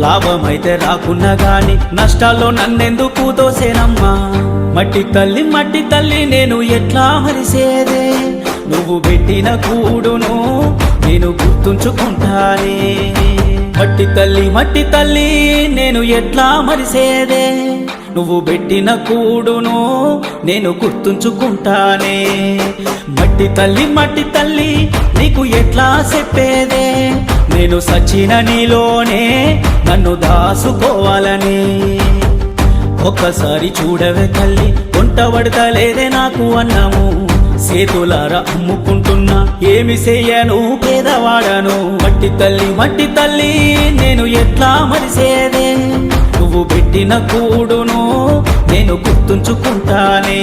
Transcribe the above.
లాభమైతే రాకున్నా గాని నష్టాల్లో నన్నెందుకు దోసేనమ్మా. మట్టి తల్లి నేను ఎట్లా మరిసేదే, నువ్వు పెట్టిన కూడును నేను గుర్తుంచుకుంటానే. మట్టి తల్లి నేను ఎట్లా మరిసేదే, నువ్వు పెట్టిన కూడును నేను గుర్తుంచుకుంటానే. మట్టి తల్లి నీకు ఎట్లా చెప్పేదే, నేను సచిన నీలోనే నన్ను దాసుకోవాలని. ఒక్కసారి చూడవే తల్లి, వంట పడతలేదే నాకు అన్నము. చేతులారా అమ్ముకుంటున్నా ఏమి చెయ్యను పేదవాడను. మట్టి తల్లి నేను ఎట్లా మరిసేదే, నువ్వు పెట్టిన కూడును నేను గుర్తుంచుకుంటానే.